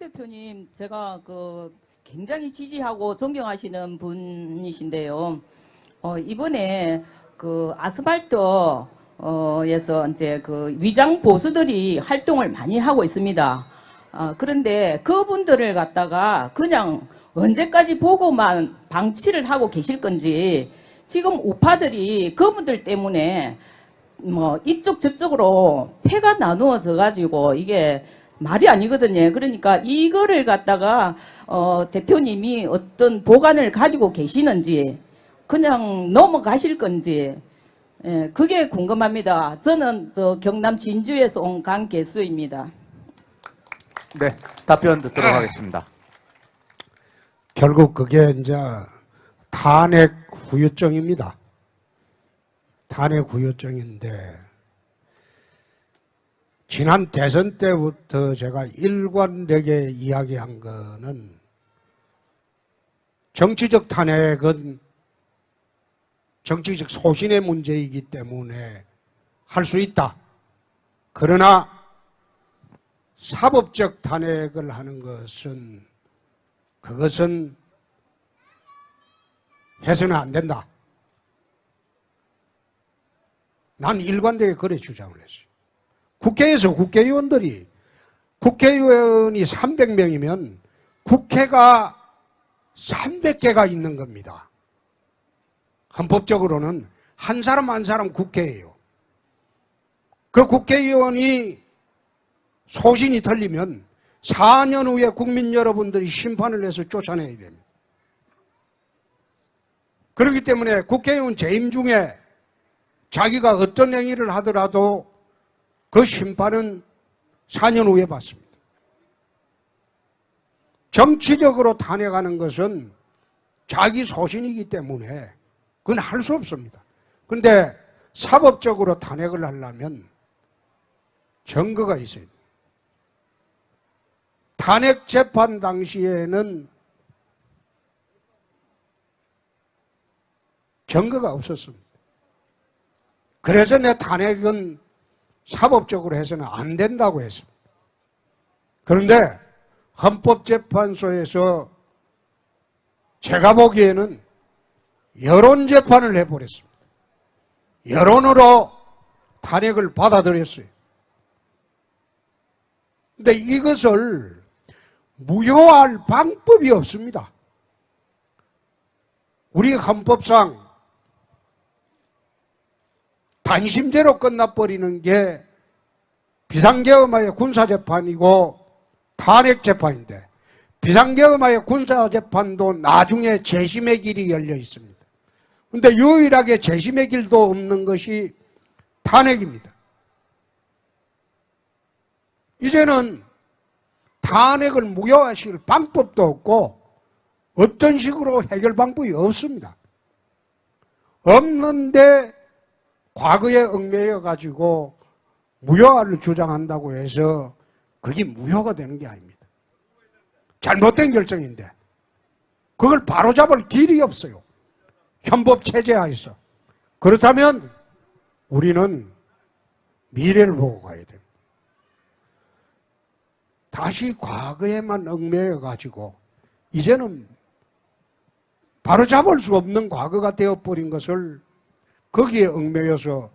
대표님, 제가 굉장히 지지하고 존경하시는 분이신데요. 이번에 아스팔트에서 이제 위장 보수들이 활동을 많이 하고 있습니다. 그런데 그분들을 갖다가 그냥 언제까지 보고만 방치를 하고 계실 건지, 지금 우파들이 그분들 때문에 뭐 이쪽 저쪽으로 패가 나누어져 가지고 이게 말이 아니거든요. 그러니까 이거를 갖다가 대표님이 어떤 보관을 가지고 계시는지 그냥 넘어가실 건지, 예, 그게 궁금합니다. 저는 경남 진주에서 온 강계수입니다. 네, 답변 듣도록 하겠습니다. 결국 그게 이제 탄핵 후유증입니다. 탄핵 후유증인데, 지난 대선 때부터 제가 일관되게 이야기한 거는, 정치적 탄핵은 정치적 소신의 문제이기 때문에 할 수 있다. 그러나 사법적 탄핵을 하는 것은, 그것은 해서는 안 된다. 난 일관되게 그래 주장을 했어요. 국회에서 국회의원이 300명이면 국회가 300개가 있는 겁니다. 헌법적으로는 한 사람 한 사람 국회예요. 그 국회의원이 소신이 틀리면 4년 후에 국민 여러분들이 심판을 해서 쫓아내야 됩니다. 그렇기 때문에 국회의원 재임 중에 자기가 어떤 행위를 하더라도 그 심판은 4년 후에 받습니다. 정치적으로 탄핵하는 것은 자기 소신이기 때문에 그건 할 수 없습니다. 그런데 사법적으로 탄핵을 하려면 증거가 있어야 돼요. 탄핵 재판 당시에는 증거가 없었습니다. 그래서 내 탄핵은 사법적으로 해서는 안 된다고 했습니다. 그런데 헌법재판소에서 제가 보기에는 여론재판을 해버렸습니다. 여론으로 탄핵을 받아들였어요. 근데 이것을 무효할 방법이 없습니다. 우리 헌법상 단심제로 끝나버리는 게 비상계엄하의 군사재판이고 탄핵재판인데, 비상계엄하의 군사재판도 나중에 재심의 길이 열려 있습니다. 그런데 유일하게 재심의 길도 없는 것이 탄핵입니다. 이제는 탄핵을 무효화시킬 방법도 없고 어떤 식으로 해결 방법이 없습니다. 없는데 과거에 얽매여 가지고 무효화를 주장한다고 해서 그게 무효가 되는 게 아닙니다. 잘못된 결정인데 그걸 바로잡을 길이 없어요. 헌법 체제 하에서. 그렇다면 우리는 미래를 보고 가야 됩니다. 다시 과거에만 얽매여 가지고 이제는 바로잡을 수 없는 과거가 되어버린 것을 거기에 얽매여서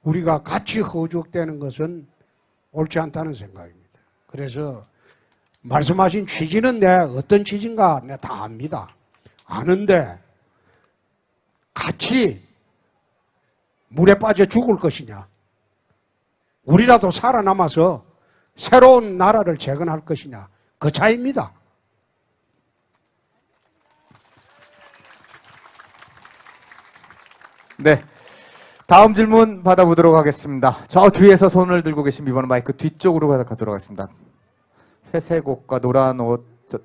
우리가 같이 허죽되는 것은 옳지 않다는 생각입니다. 그래서 말씀하신 취지는 내가 어떤 취지인가 내가 다 압니다. 아는데 같이 물에 빠져 죽을 것이냐, 우리라도 살아남아서 새로운 나라를 재건할 것이냐, 그 차이입니다. 네, 다음 질문 받아보도록 하겠습니다. 저 뒤에서 손을 들고 계신 이번에 마이크 뒤쪽으로 가도록 하겠습니다. 회색 옷과 노란 옷, 저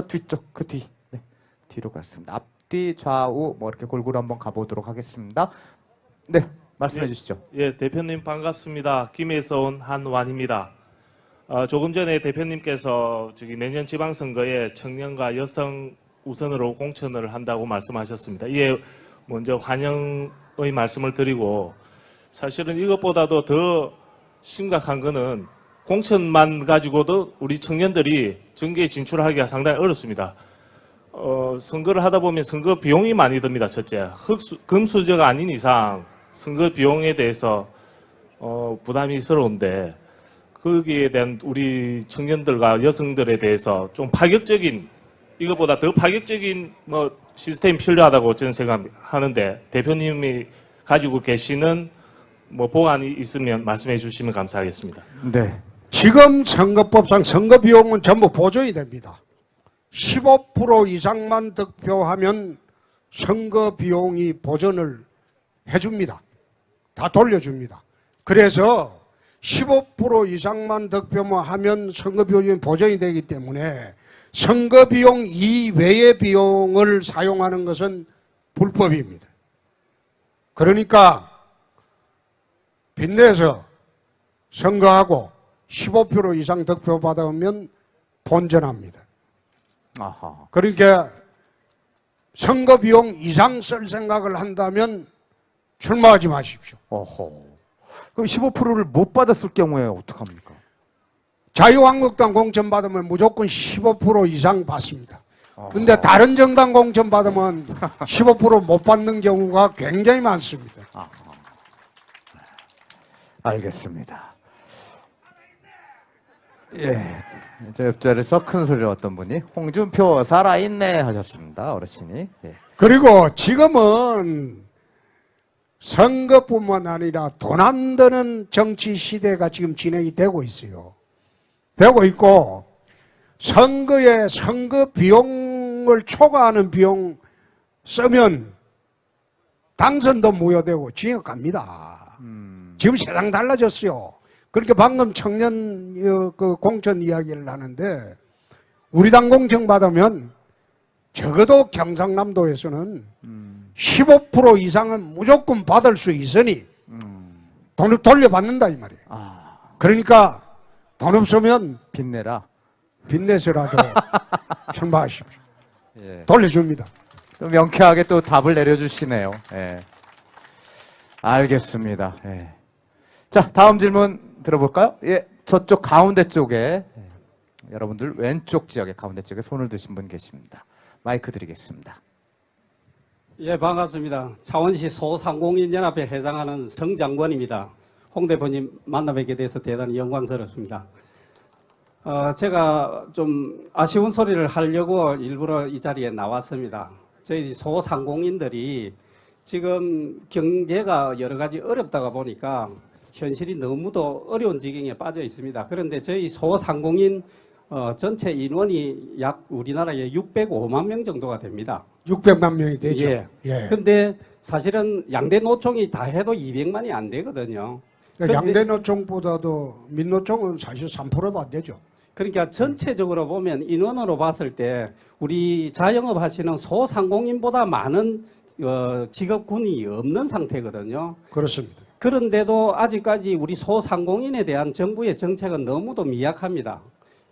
뒤쪽, 그 뒤, 네, 뒤로 갔습니다. 앞뒤, 좌우, 뭐 이렇게 골고루 한번 가보도록 하겠습니다. 네, 말씀해 주시죠. 예, 대표님 반갑습니다. 김해에서 온 한완입니다. 조금 전에 대표님께서 내년 지방선거에 청년과 여성 우선으로 공천을 한다고 말씀하셨습니다. 이에 먼저 환영의 말씀을 드리고, 사실은 이것보다도 더 심각한 거는 공천만 가지고도 우리 청년들이 정계에 진출하기가 상당히 어렵습니다. 선거를 하다 보면 선거 비용이 많이 듭니다. 첫째, 금수저가 아닌 이상 선거 비용에 대해서 부담이스러운데 거기에 대한 우리 청년들과 여성들에 대해서 좀 파격적인, 이것보다 더 파격적인 시스템이 필요하다고 저는 생각하는데, 대표님이 가지고 계시는 보완이 있으면 말씀해 주시면 감사하겠습니다. 네. 지금 선거법상 선거 비용은 전부 보조이 됩니다. 15% 이상만 득표하면 선거 비용이 보전을 해줍니다. 다 돌려줍니다. 그래서 15% 이상만 득표만 하면 선거 비용이 보전이 되기 때문에 선거 비용 이외의 비용을 사용하는 것은 불법입니다. 그러니까 빚내서 선거하고 15% 이상 득표 받으면 본전합니다. 아하. 그러니까 선거 비용 이상 쓸 생각을 한다면 출마하지 마십시오. 어허. 그럼 15%를 못 받았을 경우에 어떡합니까? 자유한국당 공천 받으면 무조건 15% 이상 받습니다. 근데 다른 정당 공천 받으면 15% 못 받는 경우가 굉장히 많습니다. 알겠습니다. 예. 저 옆자리에서 큰 소리로 어떤 분이 홍준표 살아있네 하셨습니다. 어르신이. 예. 그리고 지금은 선거뿐만 아니라 돈 안 드는 정치 시대가 지금 진행이 되고 있어요. 되고 있고 선거에 선거 비용을 초과하는 비용 쓰면 당선도 무효되고 징역 갑니다. 지금 세상 달라졌어요. 그렇게 방금 청년 그 공천 이야기를 하는데 우리 당 공천 받으면 적어도 경상남도에서는 15% 이상은 무조건 받을 수 있으니 돈을 돌려받는다 이 말이에요. 그러니까 돈 없으면 빚내라. 빚내서라도 출마하십시오. 예. 돌려줍니다. 또 명쾌하게 또 답을 내려주시네요. 예. 알겠습니다. 예. 자, 다음 질문 들어볼까요? 예, 저쪽 가운데 쪽에 여러분들 왼쪽 지역의 가운데 쪽에 손을 드신 분 계십니다. 마이크 드리겠습니다. 예, 반갑습니다. 창원시 소상공인연합회 회장하는 성장권입니다. 홍 대표님 만나 뵙게 돼서 대단히 영광스럽습니다. 제가 좀 아쉬운 소리를 하려고 일부러 이 자리에 나왔습니다. 저희 소상공인들이 지금 경제가 여러 가지 어렵다가 보니까 현실이 너무도 어려운 지경에 빠져 있습니다. 그런데 저희 소상공인 전체 인원이 약 우리나라에 605만 명 정도가 됩니다. 600만 명이 되죠. 예. 예. 근데 사실은 양대 노총이 다 해도 200만이 안 되거든요. 근데 양대노총보다도 민노총은 사실 3%도 안 되죠. 그러니까 전체적으로 보면 인원으로 봤을 때 우리 자영업 하시는 소상공인보다 많은 직업군이 없는 상태거든요. 그렇습니다. 그런데도 아직까지 우리 소상공인에 대한 정부의 정책은 너무도 미약합니다.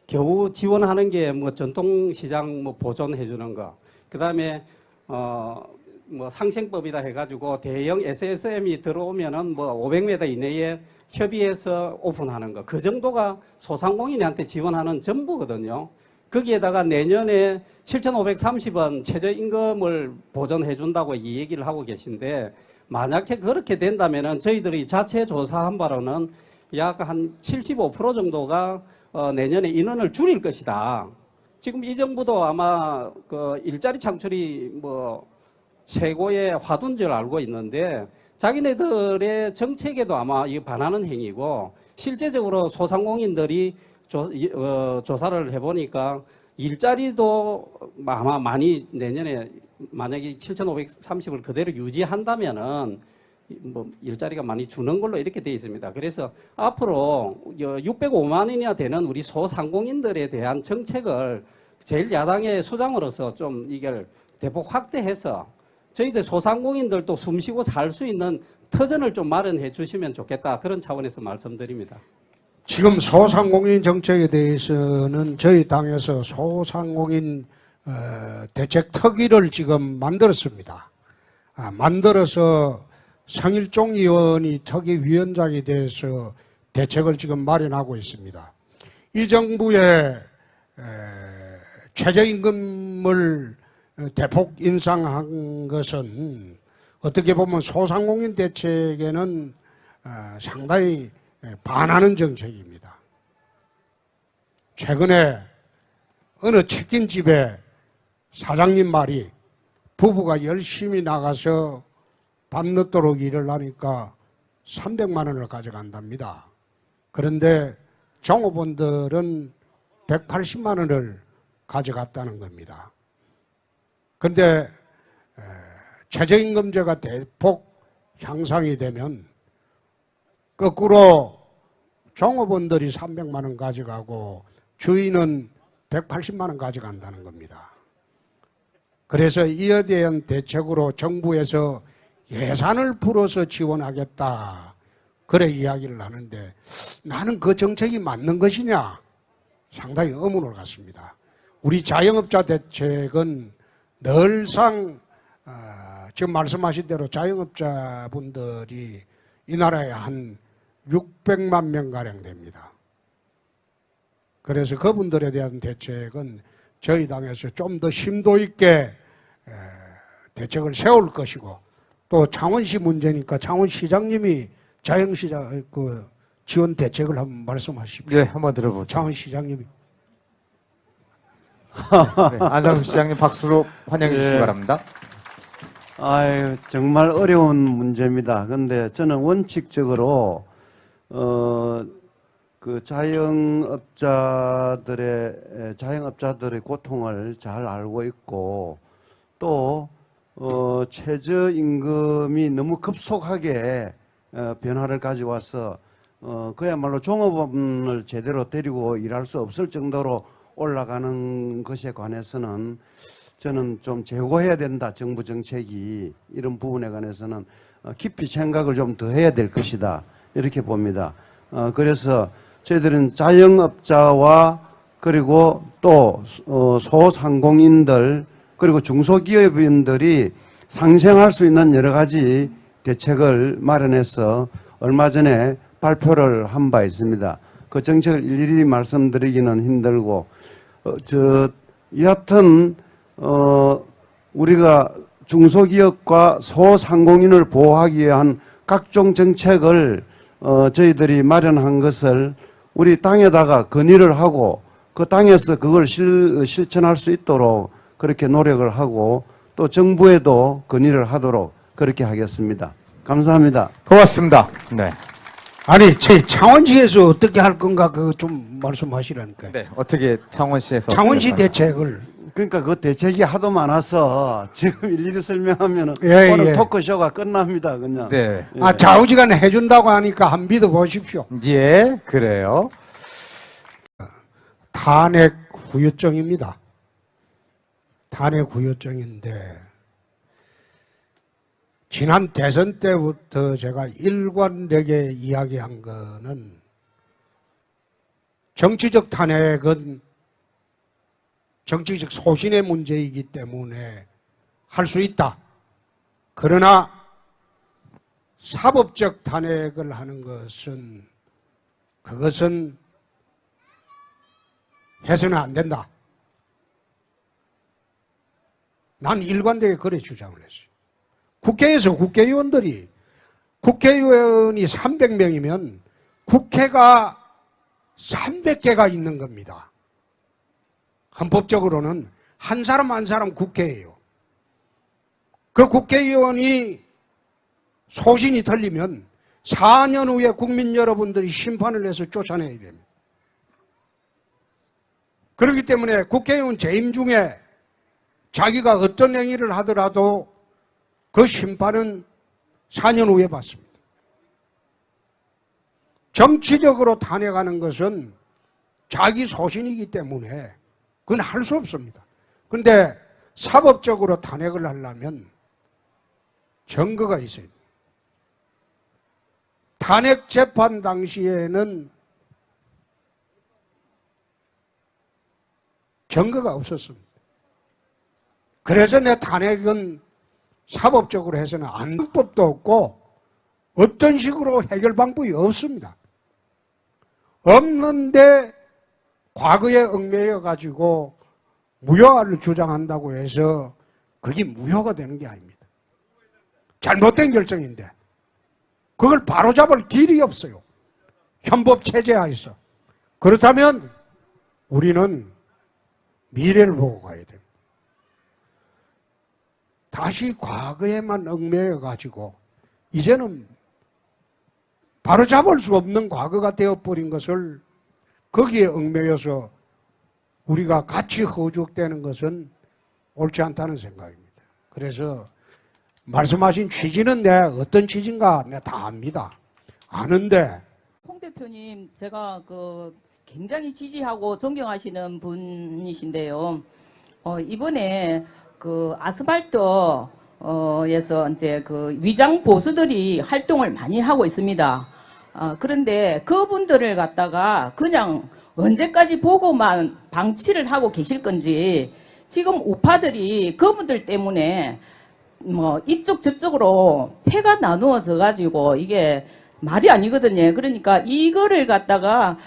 겨우 지원하는 게 뭐 전통시장 뭐 보존해 주는 거, 그 다음에 뭐 상생법이다 해가지고 대형 SSM이 들어오면은 뭐 500m 이내에 협의해서 오픈하는 거, 그 정도가 소상공인한테 지원하는 전부거든요. 거기에다가 내년에 7,530원 최저임금을 보전해 준다고 이 얘기를 하고 계신데, 만약에 그렇게 된다면은 저희들이 자체 조사한 바로는 약 한 75% 정도가 내년에 인원을 줄일 것이다. 지금 이 정부도 아마 그 일자리 창출이 뭐 최고의 화두인 줄 알고 있는데, 자기네들의 정책에도 아마 이 반하는 행위고, 실제적으로 소상공인들이 조사를 해보니까 일자리도 아마 많이 내년에 만약에 7,530을 그대로 유지한다면은 뭐 일자리가 많이 주는 걸로 이렇게 되어 있습니다. 그래서 앞으로 605만이나 되는 우리 소상공인들에 대한 정책을 제1야당의 수장으로서 좀 이걸 대폭 확대해서 저희들 소상공인들도 숨쉬고 살 수 있는 터전을 좀 마련해 주시면 좋겠다, 그런 차원에서 말씀드립니다. 지금 소상공인 정책에 대해서는 저희 당에서 소상공인 대책 특위를 지금 만들었습니다. 만들어서 성일종 의원이 특위 위원장이 돼서 대책을 지금 마련하고 있습니다. 이 정부의 최저임금을 대폭 인상한 것은 어떻게 보면 소상공인 대책에는 상당히 반하는 정책입니다. 최근에 어느 치킨집에 사장님 말이 부부가 열심히 나가서 밤늦도록 일을 하니까 300만 원을 가져간답니다. 그런데 종업원들은 180만 원을 가져갔다는 겁니다. 그런데 최저임금제가 대폭 향상이 되면 거꾸로 종업원들이 300만 원 가져가고 주인은 180만 원 가져간다는 겁니다. 그래서 이에 대한 대책으로 정부에서 예산을 풀어서 지원하겠다. 그래 이야기를 하는데 나는 그 정책이 맞는 것이냐? 상당히 의문을 갖습니다. 우리 자영업자 대책은 늘상 지금 말씀하신 대로 자영업자분들이 이 나라에 한 600만 명가량 됩니다. 그래서 그분들에 대한 대책은 저희 당에서 좀 더 심도 있게 대책을 세울 것이고 또 창원시 문제니까 창원시장님이 자영시장 지원 대책을 한번 말씀하십시오. 네, 한번 들어보죠. 창원시장님이. 네, 안상수 시장님 박수로 환영해 주시기 예. 바랍니다. 아유, 정말 어려운 문제입니다. 근데 저는 원칙적으로, 그 자영업자들의 고통을 잘 알고 있고, 또, 최저임금이 너무 급속하게 변화를 가져와서, 그야말로 종업원을 제대로 데리고 일할 수 없을 정도로 올라가는 것에 관해서는 저는 좀 제고해야 된다. 정부 정책이 이런 부분에 관해서는 깊이 생각을 좀 더 해야 될 것이다. 이렇게 봅니다. 그래서 저희들은 자영업자와 그리고 또 소상공인들 그리고 중소기업인들이 상생할 수 있는 여러 가지 대책을 마련해서 얼마 전에 발표를 한 바 있습니다. 그 정책을 일일이 말씀드리기는 힘들고 여하튼 우리가 중소기업과 소상공인을 보호하기 위한 각종 정책을 저희들이 마련한 것을 우리 땅에다가 건의를 하고 그 땅에서 그걸 실천할 수 있도록 그렇게 노력을 하고 또 정부에도 건의를 하도록 그렇게 하겠습니다. 감사합니다. 고맙습니다. 네. 아니, 제 창원시에서 어떻게 할 건가 그거 좀 말씀하시라니까요. 네. 어떻게 창원시에서 창원시 어떻게 대책을 그러니까 그 대책이 하도 많아서 지금 일일이 설명하면 예, 오늘 예. 토크쇼가 끝납니다. 그냥. 네. 좌우지간 해준다고 하니까 한 믿어 보십시오. 예, 그래요. 탄핵 후유증입니다. 탄핵 후유증인데 지난 대선 때부터 제가 일관되게 이야기한 거는 정치적 탄핵은 정치적 소신의 문제이기 때문에 할 수 있다. 그러나 사법적 탄핵을 하는 것은 그것은 해서는 안 된다. 난 일관되게 그래 주장을 했어요. 국회에서 국회의원이 300명이면 국회가 300개가 있는 겁니다. 헌법적으로는 한 사람 한 사람 국회예요. 그 국회의원이 소신이 틀리면 4년 후에 국민 여러분들이 심판을 해서 쫓아내야 됩니다. 그렇기 때문에 국회의원 재임 중에 자기가 어떤 행위를 하더라도 그 심판은 4년 후에 받습니다. 정치적으로 탄핵하는 것은 자기 소신이기 때문에 그건 할 수 없습니다. 그런데 사법적으로 탄핵을 하려면 증거가 있어야 돼요. 탄핵 재판 당시에는 증거가 없었습니다. 그래서 내 탄핵은 사법적으로 해서는 안 될 법도 없고 어떤 식으로 해결 방법이 없습니다. 없는데 과거에 얽매여 가지고 무효화를 주장한다고 해서 그게 무효가 되는 게 아닙니다. 잘못된 결정인데 그걸 바로잡을 길이 없어요. 헌법 체제하에서. 그렇다면 우리는 미래를 보고 가야 됩니다. 다시 과거에만 얽매여 가지고 이제는 바로잡을 수 없는 과거가 되어버린 것을 거기에 얽매여서 우리가 같이 허죽되는 것은 옳지 않다는 생각입니다. 그래서 말씀하신 취지는 내 어떤 취지인가 내가 다 압니다. 아는데 홍 대표님, 제가 굉장히 지지하고 존경하시는 분이신데요. 이번에 아스팔트에서 이제 위장 보수들이 활동을 많이 하고 있습니다. 그런데 그분들을 갖다가 그냥 언제까지 보고만 방치를 하고 계실 건지, 지금 우파들이 그분들 때문에 이쪽 저쪽으로 패가 나누어져 가지고 이게 말이 아니거든요. 그러니까 이거를 갖다가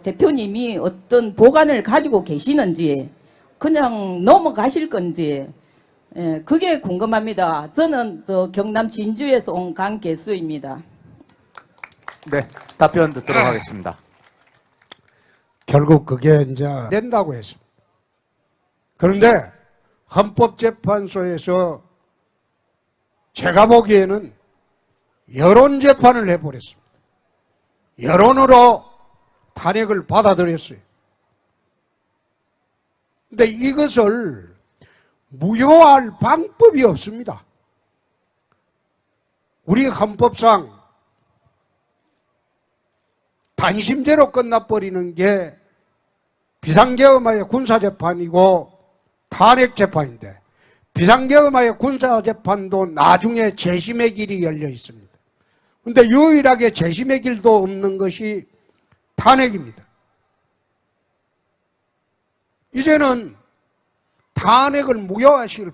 대표님이 어떤 보관을 가지고 계시는지 그냥 넘어가실 건지, 예, 그게 궁금합니다. 저는 경남 진주에서 온 강계수입니다. 네, 답변 듣도록 하겠습니다. 결국 그게 이제 된다고 했습니다. 그런데 헌법재판소에서 제가 보기에는 여론재판을 해버렸습니다. 여론으로 탄핵을 받아들였어요. 근데 이것을 무효할 방법이 없습니다. 우리 헌법상 단심제로 끝나버리는 게 비상계엄하의 군사재판이고 탄핵재판인데, 비상계엄하의 군사재판도 나중에 재심의 길이 열려 있습니다. 그런데 유일하게 재심의 길도 없는 것이 탄핵입니다. 이제는 탄핵을 무효화시킬